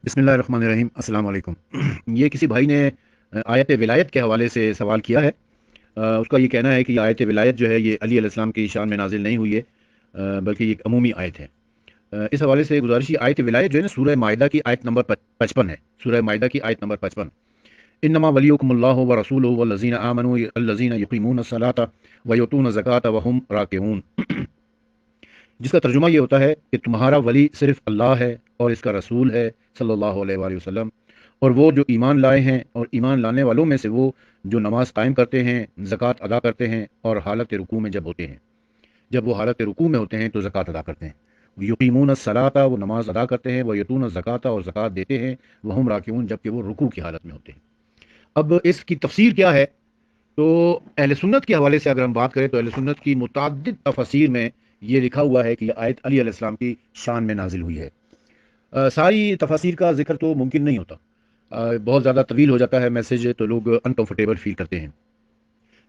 بسم اللہ الرحمن الرحیم، السلام علیکم۔ یہ کسی بھائی نے آیت ولایت کے حوالے سے سوال کیا ہے۔ اس کا یہ کہنا ہے کہ یہ آیت ولایت جو ہے یہ علی علیہ السلام کی شان میں نازل نہیں ہوئی ہے، بلکہ یہ ایک عمومی آیت ہے۔ اس حوالے سے گزارش، یہ آیت ولایت جو ہے نا، سورہ مائدہ کی آیت نمبر 55 ہے۔ سورہ مائدہ کی آیت نمبر 55، انما ولیکم اللہ ورسولہ والذین آمنوا الذین یقیمون الصلاۃ ویؤتون الزکاۃ وہم راکعون، جس کا ترجمہ یہ ہوتا ہے کہ تمہارا ولی صرف اللہ ہے اور اس کا رسول ہے صلی اللہ علیہ وآلہ وسلم، اور وہ جو ایمان لائے ہیں اور ایمان لانے والوں میں سے وہ جو نماز قائم کرتے ہیں، زکوٰۃ ادا کرتے ہیں، اور حالت رکوع میں جب ہوتے ہیں، جب وہ حالت رکوع میں ہوتے ہیں تو زکوٰۃ ادا کرتے ہیں۔ یقیمون الصلاۃ، وہ نماز ادا کرتے ہیں، ویؤتون الزکاۃ، اور زکوٰۃ دیتے ہیں، وہم راکعون، جبکہ وہ رکوع کی حالت میں ہوتے ہیں۔ اب اس کی تفسیر کیا ہے؟ تو اہل سنت کے حوالے سے اگر ہم بات کریں تو اہل سنت کی متعدد تفاسیر میں یہ لکھا ہوا ہے کہ یہ آیت علی علیہ السلام کی شان میں نازل ہوئی ہے۔ ساری تفاسیر کا ذکر تو ممکن نہیں ہوتا، بہت زیادہ طویل ہو جاتا ہے میسج، تو لوگ انکمفرٹیبل فیل کرتے ہیں۔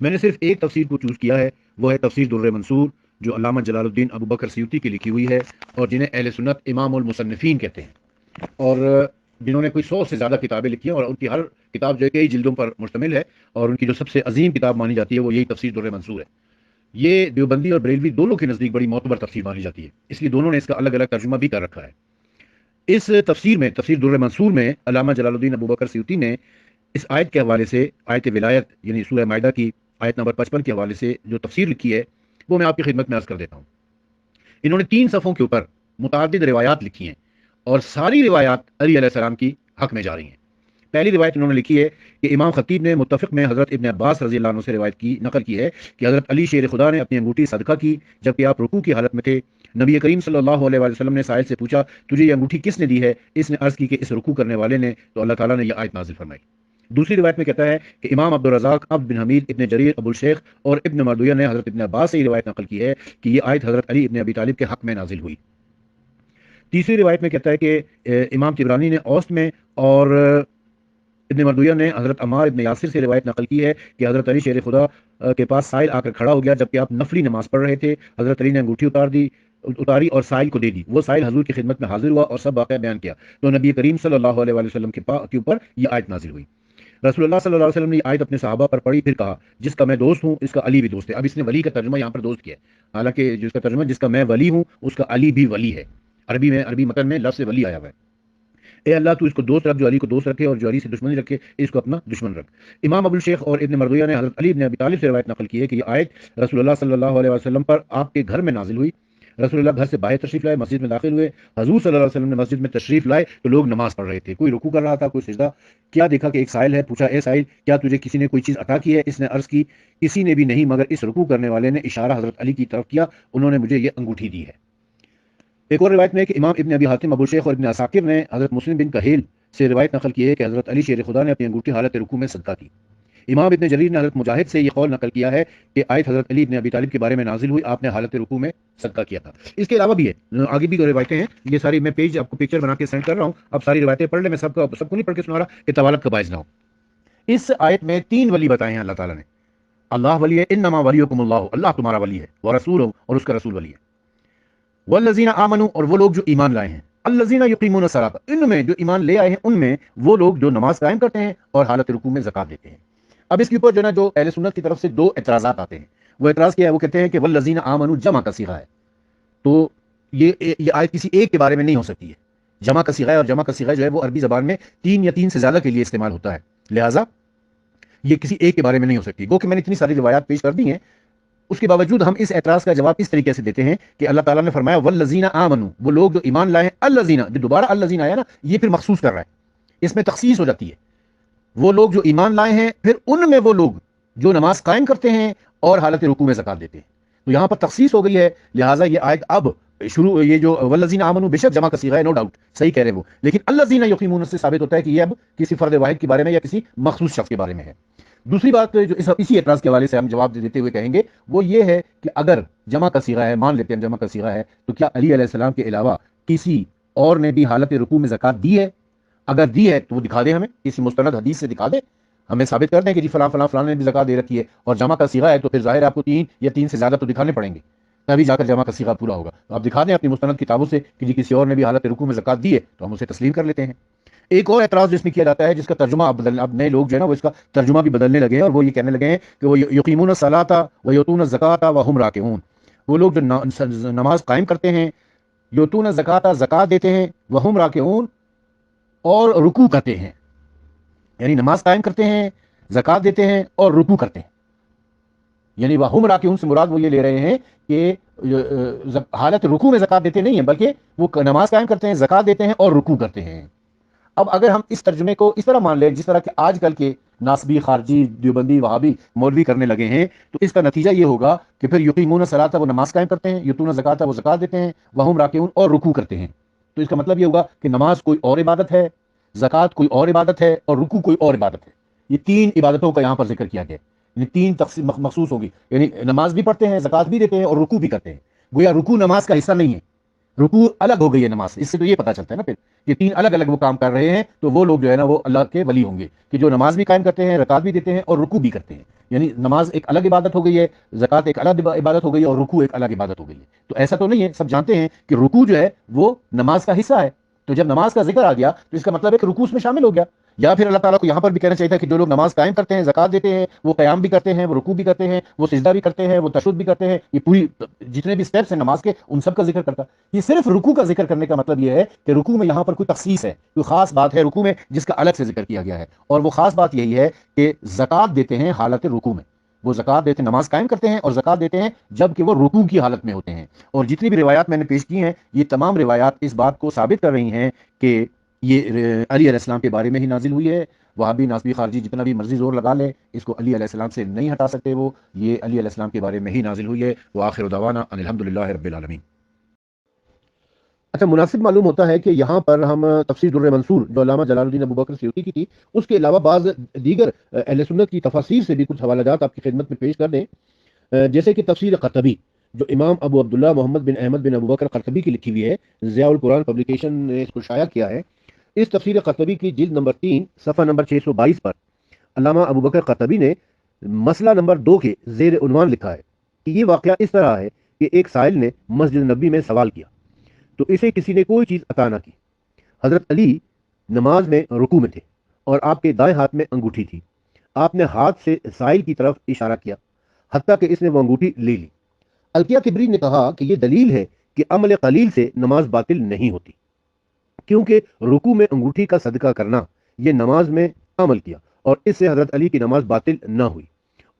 میں نے صرف ایک تفسیر کو چوز کیا ہے، وہ ہے تفسیر در منصور، جو علامہ جلال الدین ابو بکر سیوطی کی لکھی ہوئی ہے، اور جنہیں اہل سنت امام المصنفین کہتے ہیں، اور جنہوں نے کوئی 100 سے زیادہ کتابیں لکھی ہیں، اور ان کی ہر کتاب جو ہے کئی جلدوں پر مشتمل ہے، اور ان کی جو سب سے عظیم کتاب مانی جاتی ہے وہ یہی تفسیر در منصور ہے۔ یہ دیوبندی اور بریلوی دونوں کے نزدیک بڑی معتبر تفسیر مانی جاتی ہے، اس لیے دونوں نے اس کا الگ الگ ترجمہ بھی کر رکھا ہے۔ اس تفسیر میں، تفسیر در منصور میں، علامہ جلال الدین ابو بکر سیوطی نے اس آیت کے حوالے سے، آیت ولایت یعنی سورہ مائدہ کی آیت نمبر 55 کے حوالے سے جو تفسیر لکھی ہے وہ میں آپ کی خدمت میں عرض کر دیتا ہوں۔ انہوں نے 3 صفحوں کے اوپر متعدد روایات لکھی ہیں، اور ساری روایات علی علیہ السلام کی حق میں جا رہی ہیں۔ پہلی روایت انہوں نے لکھی ہے کہ امام خطیب نے متفق میں حضرت ابن عباس رضی اللہ عنہ سے روایت کی، نقل کی ہے کہ حضرت علی شیر خدا نے اپنی انگوٹھی صدقہ کی جبکہ آپ رکوع کی حالت میں تھے۔ نبی کریم صلی اللہ علیہ وآلہ وسلم نے سائل سے پوچھا، تجھے یہ انگوٹھی کس نے دی ہے؟ اس نے عرض کی کہ اس رکوع کرنے والے نے، تو اللہ تعالیٰ نے یہ آیت نازل فرمائی۔ دوسری روایت میں کہتا ہے کہ امام عبدالرزاق، عبد بن حمید، ابن جریر، ابو الشیخ اور ابن مردویہ نے حضرت ابن عباس سے یہ روایت نقل کی ہے کہ یہ آیت حضرت علی ابن ابی طالب کے حق میں نازل ہوئی۔ تیسری روایت میں کہتا ہے کہ امام طبرانی نے اوسط میں، اور ابن مردویہ نے حضرت عمار ابن یاسر سے روایت نقل کی ہے کہ حضرت علی شیر خدا کے پاس سائل آ کر کھڑا ہو گیا جبکہ آپ نفلی نماز پڑھ رہے تھے۔ حضرت علی نے انگوٹھی اتاری اور سائل کو دے دی، وہ سائل حضور کی خدمت میں حاضر ہوا اور سب واقعہ بیان کیا، تو نبی کریم صلی اللہ علیہ وآلہ وسلم کے اوپر یہ آیت نازل ہوئی۔ رسول اللہ صلی اللہ علیہ وسلم نے یہ آیت اپنے صحابہ پر پڑھی، پھر کہا، جس کا میں دوست ہوں اس کا علی بھی دوست ہے۔ اب اس نے ولی کا ترجمہ یہاں پر دوست کیا ہے، حالانکہ جس کا ترجمہ جس کا میں ولی ہوں اس کا علی بھی ولی ہے۔ عربی متن میں لفظ ولی آیا ہوا ہے۔ اے اللہ تو اس کو دوست رکھ جو علی کو دوست رکھے، اور جو علی سے دشمنی رکھے اس کو اپنا دشمن رکھ۔ امام ابو الشیخ اور ابن مردویہ نے حضرت علی ابن ابی طالب سے روایت نقل کی ہے کہ یہ آیت رسول اللہ صلی اللہ علیہ وسلم پر آپ کے گھر میں نازل ہوئی۔ رسول اللہ گھر سے باہر تشریف لائے، مسجد میں داخل ہوئے، حضور صلی اللہ علیہ وسلم نے مسجد میں تشریف لائے تو لوگ نماز پڑھ رہے تھے، کوئی رکوع کر رہا تھا، کوئی سجدہ کیا، دیکھا کہ ایک سائل ہے، پوچھا، اے سائل، کیا تجھے کسی نے کوئی چیز عطا کی ہے؟ اس نے عرض کی، کسی نے بھی نہیں مگر اس رکوع کرنے والے نے اشارہ حضرت علی کی طرف کیا، انہوں نے مجھے یہ انگوٹھی دی ہے۔ ایک اور روایت میں ہے کہ امام ابن ابی حاتم، ابو شیخ اور ابن عساکر نے حضرت مسلم بن کہیل سے روایت نقل کی ہے کہ حضرت علی شیر خدا نے اپنی انگوٹھی حالت رکوع میں صدقہ کی۔ امام ابن جریر نے حضرت مجاہد سے یہ قول نقل کیا ہے کہ آیت حضرت علی ابن ابی طالب کے بارے میں نازل ہوئی، آپ نے حالت رکوع میں صدقہ کیا تھا۔ اس کے علاوہ بھی ہے، آگے بھی روایتیں ہیں، یہ ساری میں پیج آپ کو پکچر بنا کے سینڈ کر رہا ہوں، اب ساری روایتیں پڑھ لیں، میں سب کو نہیں پڑھ کے سنا رہا کہ طوالت کا باعث نہ ہو۔ اس آیت میں 3 ولی بتائے ہیں اللہ تعالیٰ نے۔ اللہ ولی ہے، انما ولیکم اللہ، اللہ تمہارا ولی ہے، ورسولہ، اور اس کا رسول ولی ہے، والذین آمنوا، اور وہ لوگ جو ایمان لائے ہیں، الذین یقیمون الصلاۃ، ان میں جو ایمان لے آئے ہیں ان میں وہ لوگ جو نماز قائم کرتے ہیں اور حالت رکوع میں زکوٰۃ دیتے ہیں۔ اب اس کے اوپر جو نا، جو اہل سنت کی طرف سے 2 اعتراضات آتے ہیں۔ وہ اعتراض کیا ہے؟ وہ کہتے ہیں کہ والذین آمنوا جمع کا صیغہ ہے، تو یہ آیت کسی ایک کے بارے میں نہیں ہو سکتی ہے۔ جمع کا صیغہ ہے، اور جمع کا صیغہ جو ہے وہ عربی زبان میں 3 یا 3 سے زیادہ کے لیے استعمال ہوتا ہے، لہٰذا یہ کسی ایک کے بارے میں نہیں ہو سکتی۔ گو کہ میں نے اتنی ساری روایات پیش کر دی ہیں، اس کے باوجود ہم اس اعتراض کا جواب اس طریقے سے دیتے ہیں کہ اللہ تعالیٰ نے فرمایا والذین آمنوا، وہ لوگ جو ایمان لائے ہیں، الذین، جو دوبارہ الذین آیا نا، یہ پھر مخصوص کر رہا ہے، اس میں تخصیص ہو جاتی ہے۔ وہ لوگ جو ایمان لائے ہیں، پھر ان میں وہ لوگ جو نماز قائم کرتے ہیں اور حالت رکوع میں زکوٰۃ دیتے ہیں، تو یہاں پر تخصیص ہو گئی ہے، لہٰذا یہ آیت اب شروع، یہ جو والذین آمنوا بے شک جمع کا صیغہ ہے، نو ڈاؤٹ، صحیح کہہ رہے ہیں وہ، لیکن الذین یقیمون سے ثابت ہوتا ہے کہ یہ اب کسی فرد واحد کے بارے میں یا کسی مخصوص شخص کے بارے میں ہے۔ دوسری بات جو اسی اعتراض کے حوالے سے ہم جواب دیتے ہوئے کہیں گے، وہ یہ ہے کہ اگر جمع کا صیغہ ہے، مان لیتے ہیں جمع کا صیغہ ہے، تو کیا علی علیہ السلام کے علاوہ کسی اور نے بھی حالت رکوع میں زکوٰۃ دی ہے؟ اگر دی ہے تو وہ دکھا دے، ہمیں کسی مستند حدیث سے دکھا دے، ہمیں ثابت کر دیں کہ جی فلاں فلاں فلاں نے بھی زکوٰۃ دے رکھی ہے، اور جمع کا صیغہ ہے تو پھر ظاہر ہے آپ کو 3 یا 3 سے زیادہ تو دکھانے پڑیں گے، تبھی جا کر جمع کا صیغہ پورا ہوگا۔ تو آپ دکھا دیں اپنی مستند کتابوں سے کہ جی کسی اور نے بھی حالت رکوع میں زکوٰۃ دی ہے، تو ہم اسے تسلیم کر لیتے ہیں۔ ایک اور اعتراض جس میں کیا جاتا ہے، جس کا ترجمہ اب نئے لوگ جو ہے نا وہ اس کا ترجمہ بھی بدلنے لگے ہیں، اور وہ یہ کہنے لگے ہیں کہ وہ یقیمون الصلاۃ و یؤتون الزکوٰۃ وہم راکعون، وہ لوگ جو نماز قائم کرتے ہیں، یؤتون الزکوٰۃ زکات دیتے ہیں، وہم راکعون اور رکوع کرتے ہیں، یعنی نماز قائم کرتے ہیں، زکات دیتے ہیں اور رکوع کرتے ہیں، یعنی وہم راکعون سے مراد وہ یہ لے رہے ہیں کہ حالت رکوع میں زکات دیتے نہیں ہیں، بلکہ وہ نماز قائم کرتے ہیں، زکات دیتے ہیں اور رکوع کرتے ہیں۔ اب اگر ہم اس ترجمے کو اس طرح مان لیں جس طرح کہ آج کل کے ناسبی، خارجی، دیوبندی، وہابی مولوی کرنے لگے ہیں، تو اس کا نتیجہ یہ ہوگا کہ پھر یقیمون الصلاۃ وہ نماز قائم کرتے ہیں، یؤتون الزکوٰۃ وہ زکات دیتے ہیں، وہم راکعون اور رکوع کرتے ہیں۔ تو اس کا مطلب یہ ہوگا کہ نماز کوئی اور عبادت ہے، زکات کوئی اور عبادت ہے، اور رکوع کوئی اور عبادت ہے۔ یہ تین عبادتوں کا یہاں پر ذکر کیا گیا ہے، یعنی تین تقسیم مخصوص ہوگی، یعنی نماز بھی پڑھتے ہیں، زکات بھی دیتے ہیں اور رکوع بھی کرتے ہیں۔ گویا رکوع نماز کا حصہ نہیں ہے، رکوع الگ ہو گئی ہے نماز سے۔ اس سے تو یہ پتا چلتا ہے نا پھر کہ تین الگ الگ وہ کام کر رہے ہیں، تو وہ لوگ جو ہے نا وہ اللہ کے ولی ہوں گے کہ جو نماز بھی قائم کرتے ہیں، زکات بھی دیتے ہیں اور رکوع بھی کرتے ہیں۔ یعنی نماز ایک الگ عبادت ہو گئی ہے، زکات ایک الگ عبادت ہو گئی ہے، اور رکوع ایک الگ عبادت ہو گئی ہے۔ تو ایسا تو نہیں ہے، سب جانتے ہیں کہ رکوع جو ہے وہ نماز کا حصہ ہے۔ تو جب نماز کا ذکر آ گیا تو اس کا مطلب ہے کہ رکوع اس میں شامل ہو گیا۔ یا پھر اللہ تعالیٰ کو یہاں پر بھی کہنا چاہیے تھا کہ جو لوگ نماز قائم کرتے ہیں، زکات دیتے ہیں، وہ قیام بھی کرتے ہیں، وہ رکوع بھی کرتے ہیں، وہ سجدہ بھی کرتے ہیں، وہ تشہد بھی کرتے ہیں، یہ پوری جتنے بھی سٹیپس ہیں نماز کے ان سب کا ذکر کرتا ہے۔ یہ صرف رکوع کا ذکر کرنے کا مطلب یہ ہے کہ رکوع میں یہاں پر کوئی تخصیص ہے، کوئی خاص بات ہے رکوع میں جس کا الگ سے ذکر کیا گیا ہے، اور وہ خاص بات یہی ہے کہ زکات دیتے ہیں حالت رکوع میں۔ وہ زکات دیتے ہیں، نماز قائم کرتے ہیں اور زکات دیتے ہیں جب کہ وہ رکوع کی حالت میں ہوتے ہیں۔ اور جتنی بھی روایات میں نے پیش کی ہیں، یہ تمام روایات اس بات کو ثابت کر رہی ہیں کہ یہ علی علیہ السلام کے بارے میں ہی نازل ہوئی ہے۔ وہابی، ناسبی، خارجی جتنا بھی مرضی زور لگا لے، اس کو علی علیہ السلام سے نہیں ہٹا سکتے وہ، یہ علی علیہ السلام کے بارے میں ہی نازل ہوئی ہے۔ وآخر دعوانا ان الحمدللہ رب العالمین۔ اچھا، مناسب معلوم ہوتا ہے کہ یہاں پر ہم تفسیر در منصور جو علامہ جلال الدین ابوبکر سیوطی کی تھی، اس کے علاوہ بعض دیگر اہل سنت کی تفاسیر سے بھی کچھ حوالہ جات آپ کی خدمت میں پیش کر دیں، جیسے کہ تفسیر قرطبی جو امام ابو عبداللہ محمد بن احمد بن ابوبکر قرطبی کی لکھی ہوئی ہے، ضیاء القرآن پبلیکیشن نے اس کو شائع کیا ہے۔ اس تفسیر قرطبی کی جلد نمبر 3 صفحہ نمبر 622 پر علامہ ابوبکر قرطبی نے مسئلہ نمبر 2 کے زیر عنوان لکھا ہے کہ یہ واقعہ اس طرح ہے کہ ایک سائل نے مسجد نبی میں سوال کیا تو اسے کسی نے کوئی چیز عطا نہ کی۔ حضرت علی نماز میں رکوع میں تھے اور آپ کے دائیں ہاتھ میں انگوٹھی تھی۔ آپ نے ہاتھ سے سائل کی طرف اشارہ کیا حتیٰ کہ اس نے وہ انگوٹھی لے لی۔ القیہ کبری نے کہا کہ یہ دلیل ہے کہ عمل قلیل سے نماز باطل نہیں ہوتی، کیونکہ رکوع میں انگوٹھی کا صدقہ کرنا یہ نماز میں عمل کیا اور اس سے حضرت علی کی نماز باطل نہ ہوئی۔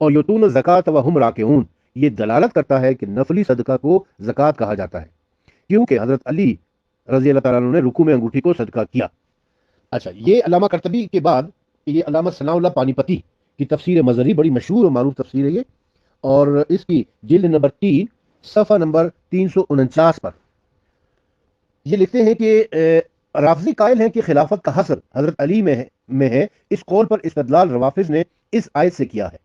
اور یؤتون الزکوٰۃ وہم راکعون یہ دلالت کرتا ہے کہ نفلی صدقہ کو زکوٰۃ کہا جاتا ہے، کیونکہ حضرت علی رضی اللہ تعالیٰ عنہ نے رکوع میں انگوٹھی کو صدقہ کیا۔ اچھا، یہ علامہ قرطبی کے بعد یہ علامہ ثناء اللہ پانی پتی کی تفسیر مظہری، بڑی مشہور اور معروف تفسیر ہے یہ، اور اس کی جلد نمبر 3 صفحہ نمبر 349 پر یہ لکھتے ہیں کہ رافضی قائل ہیں کہ خلافت کا حصر حضرت علی میں ہے۔ اس قول پر استدلال روافض نے اس آیت سے کیا ہے۔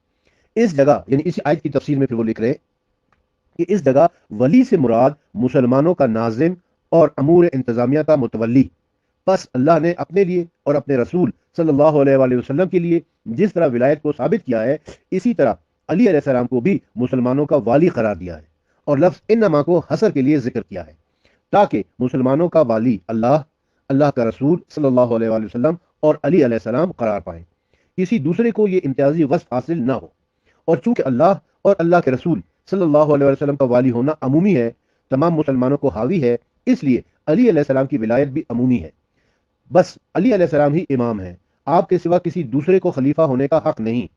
اس جگہ یعنی اس آیت کی تفسیر میں پھر وہ لکھ رہے ہیں کہ اس جگہ ولی سے مراد مسلمانوں کا ناظم اور امور انتظامیہ کا متولی، پس اللہ نے اپنے لیے اور اپنے رسول صلی اللہ علیہ وآلہ وسلم کے لیے جس طرح ولایت کو ثابت کیا ہے، اسی طرح علی علیہ السلام کو بھی مسلمانوں کا والی قرار دیا ہے، اور لفظ انما کو حصر کے لیے ذکر کیا ہے تاکہ مسلمانوں کا والی اللہ، اللہ کا رسول صلی اللہ علیہ وآلہ وسلم اور علی علیہ السلام قرار پائیں، کسی دوسرے کو یہ امتیازی وصف حاصل نہ ہو۔ اور چونکہ اللہ اور اللہ کے رسول صلی اللہ علیہ وسلم کا والی ہونا عمومی ہے، تمام مسلمانوں کو حاوی ہے، اس لیے علی علیہ السلام کی ولایت بھی عمومی ہے۔ بس علی علیہ السلام ہی امام ہیں، آپ کے سوا کسی دوسرے کو خلیفہ ہونے کا حق نہیں۔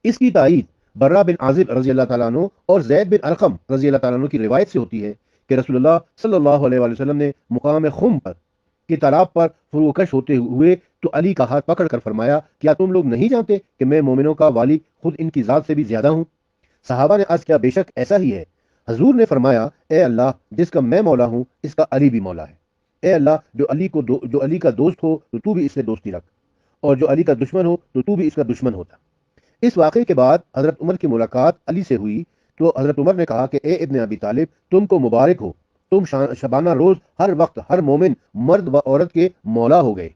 اس کی تائید برہ بن عازب رضی اللہ تعالیٰ عنہ اور زید بن ارقم رضی اللہ تعالیٰ عنہ کی روایت سے ہوتی ہے کہ رسول اللہ صلی اللہ علیہ وآلہ وسلم نے مقام خم پر کی تالاب پر فروکش ہوتے ہوئے تو علی کا ہاتھ پکڑ کر فرمایا، کیا تم لوگ نہیں جانتے کہ میں مومنوں کا والی خود ان کی ذات سے بھی زیادہ ہوں؟ صحابہ نے عرض کیا، بے شک ایسا ہی ہے۔ حضور نے فرمایا، اے اللہ، جس کا میں مولا ہوں اس کا علی بھی مولا ہے۔ اے اللہ، جو علی کا دوست ہو تو بھی اس سے دوستی رکھ، اور جو علی کا دشمن ہو تو بھی اس کا دشمن ہوتا۔ اس واقعے کے بعد حضرت عمر کی ملاقات علی سے ہوئی تو حضرت عمر نے کہا کہ اے ابن ابی طالب، تم کو مبارک ہو، تم شبانہ روز ہر وقت ہر مومن مرد و عورت کے مولا ہو گئے۔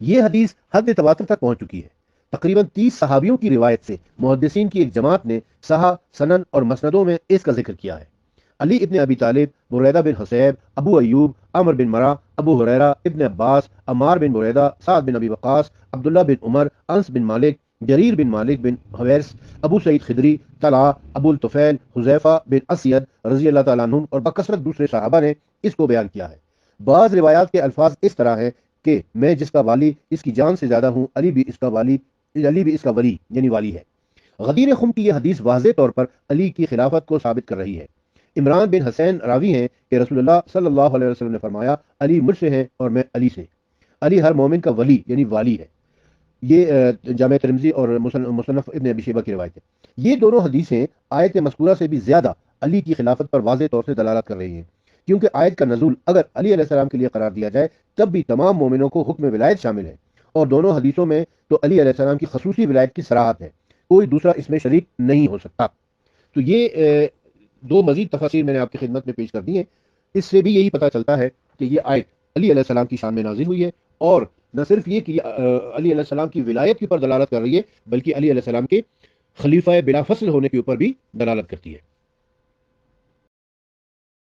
یہ حدیث حد تواتر تک پہنچ چکی ہے۔ تقریباً 30 صحابیوں کی روایت سے محدثین کی ایک جماعت نے صحاح، سنن اور مسندوں میں اس کا ذکر کیا ہے۔ علی ابن ابی طالب، بریدہ بن حسیب، ابو ایوب، عمر بن مرہ، ابو ہریرہ، ابن عباس، عمار بن بریدہ، سعد بن ابی وقاص، عبداللہ بن عمر، انس بن مالک، جریر بن مالک بن حویرث، ابو سعید خدری، طلحہ، ابو الطفیل، حذیفہ بن اسید رضی اللہ تعالیٰ عنہم اور بکثرت دوسرے صحابہ نے اس کو بیان کیا ہے۔ بعض روایات کے الفاظ اس طرح ہیں کہ میں جس کا والی اس کی جان سے زیادہ ہوں، علی بھی اس کا ولی یعنی والی ہے۔ غدیر خم کی یہ حدیث واضح طور پر علی کی خلافت کو ثابت کر رہی ہے۔ عمران بن حسین راوی ہیں کہ رسول اللہ صلی اللہ علیہ وسلم نے فرمایا، علی مجھ سے ہے اور میں علی سے۔ علی ہر مومن کا ولی یعنی والی ہے۔ یہ جامع ترمذی اور مصنف ابن ابی شیبہ کی روایت ہے۔ یہ دونوں حدیثیں آیت مذکورہ سے بھی زیادہ علی کی خلافت پر واضح طور سے دلالت کر رہی ہیں، کیونکہ آیت کا نزول اگر علی علیہ السلام کے لیے قرار دیا جائے تب بھی تمام مومنوں کو حکم ولایت شامل ہے، اور دونوں حدیثوں میں تو علی علیہ السلام کی خصوصی ولایت کی صراحت ہے، کوئی دوسرا اس میں شریک نہیں ہو سکتا۔ تو یہ دو مزید تفاسیر میں نے آپ کی خدمت میں پیش کر دی ہیں۔ اس سے بھی یہی پتہ چلتا ہے کہ یہ آیت علی علیہ السلام کی شان میں نازل ہوئی ہے، اور نہ صرف یہ کہ علی علیہ السلام کی ولایت کے اوپر دلالت کر رہی ہے، بلکہ علی علیہ السلام کے خلیفہ بلا فصل ہونے کے اوپر بھی دلالت کرتی ہے۔